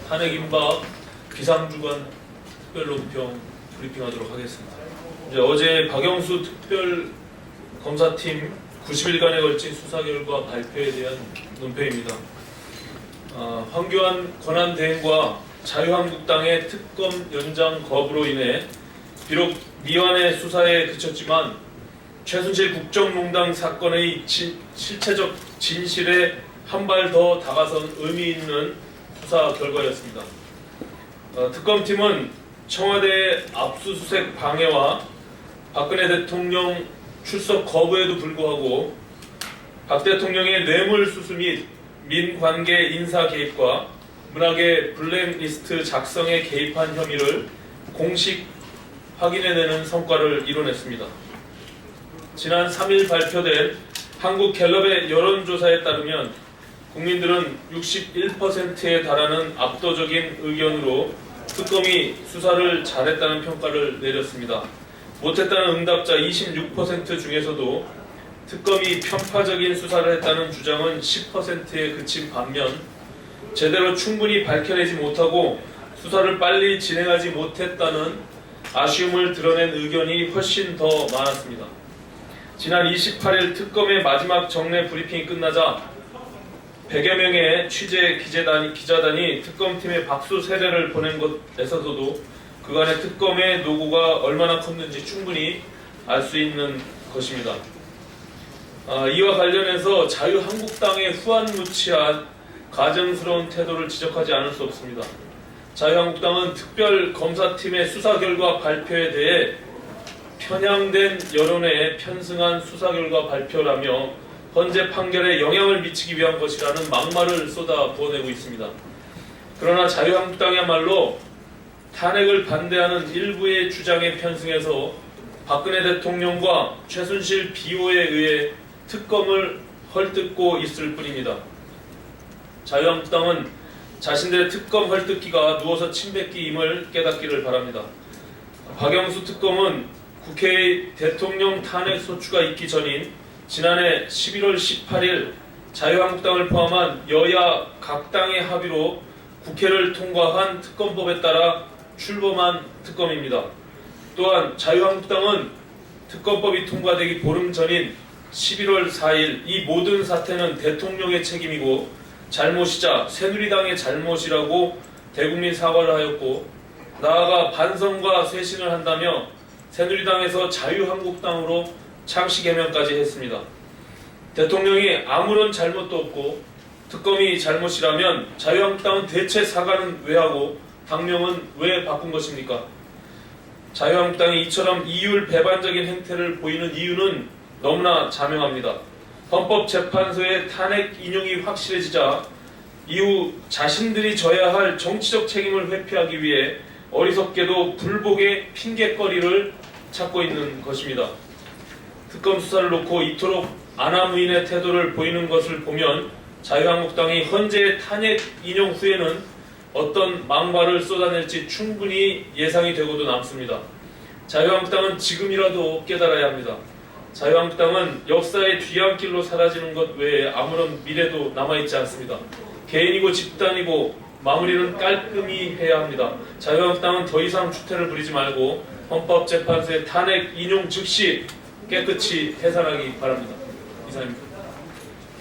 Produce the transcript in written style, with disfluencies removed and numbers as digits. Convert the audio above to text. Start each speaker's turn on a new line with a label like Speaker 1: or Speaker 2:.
Speaker 1: 탄핵 임박 비상주간 특별논평 브리핑하도록 하겠습니다. 이제 어제 박영수 특별검사팀 90일간에 걸친 수사 결과 발표에 대한 논평입니다. 황교안 권한대행과 자유한국당의 특검 연장 거부로 인해 비록 미완의 수사에 그쳤지만 최순실 국정농단 사건의 실체적 진실에 한 발 더 다가선 의미 있는 수사 결과였습니다. 특검팀은 청와대의 압수수색 방해와 박근혜 대통령 출석 거부에도 불구하고 박 대통령의 뇌물수수 및 민관계 인사 개입과 문학의 블랙리스트 작성에 개입한 혐의를 공식 확인해내는 성과를 이뤄냈습니다. 지난 3일 발표된 한국갤럽의 여론조사에 따르면 국민들은 61%에 달하는 압도적인 의견으로 특검이 수사를 잘했다는 평가를 내렸습니다. 못했다는 응답자 26% 중에서도 특검이 편파적인 수사를 했다는 주장은 10%에 그친 반면 제대로 충분히 밝혀내지 못하고 수사를 빨리 진행하지 못했다는 아쉬움을 드러낸 의견이 훨씬 더 많았습니다. 지난 28일 특검의 마지막 정례 브리핑이 끝나자 100여 명의 취재 기자단이 특검팀에 박수 세례를 보낸 것에서도 그간의 특검의 노고가 얼마나 컸는지 충분히 알 수 있는 것입니다. 이와 관련해서 자유한국당의 후안무치한 가증스러운 태도를 지적하지 않을 수 없습니다. 자유한국당은 특별검사팀의 수사 결과 발표에 대해 편향된 여론에 편승한 수사 결과 발표라며 헌재 판결에 영향을 미치기 위한 것이라는 막말을 쏟아 부어내고 있습니다. 그러나 자유한국당이야말로 탄핵을 반대하는 일부의 주장에 편승해서 박근혜 대통령과 최순실 비호에 의해 특검을 헐뜯고 있을 뿐입니다. 자유한국당은 자신들의 특검 헐뜯기가 누워서 침 뱉기임을 깨닫기를 바랍니다. 박영수 특검은 국회의 대통령 탄핵 소추가 있기 전인 지난해 11월 18일 자유한국당을 포함한 여야 각 당의 합의로 국회를 통과한 특검법에 따라 출범한 특검입니다. 또한 자유한국당은 특검법이 통과되기 보름 전인 11월 4일 이 모든 사태는 대통령의 책임이고 잘못이자 새누리당의 잘못이라고 대국민 사과를 하였고 나아가 반성과 쇄신을 한다며 새누리당에서 자유한국당으로 창시 개명까지 했습니다. 대통령이 아무런 잘못도 없고 특검이 잘못이라면 자유한국당은 대체 사과는 왜 하고 당명은 왜 바꾼 것입니까? 자유한국당이 이처럼 이율 배반적인 행태를 보이는 이유는 너무나 자명합니다. 헌법재판소의 탄핵 인용이 확실해지자 이후 자신들이 져야 할 정치적 책임을 회피하기 위해 어리석게도 불복의 핑계거리를 찾고 있는 것입니다. 특검 수사를 놓고 이토록 안하무인의 태도를 보이는 것을 보면 자유한국당이 헌재의 탄핵 인용 후에는 어떤 막말을 쏟아낼지 충분히 예상이 되고도 남습니다. 자유한국당은 지금이라도 깨달아야 합니다. 자유한국당은 역사의 뒤안길로 사라지는 것 외에 아무런 미래도 남아있지 않습니다. 개인이고 집단이고 마무리는 깔끔히 해야 합니다. 자유한국당은 더 이상 추태를 부리지 말고 헌법재판소의 탄핵 인용 즉시 깨끗이 해산하기 바랍니다. 이상입니다.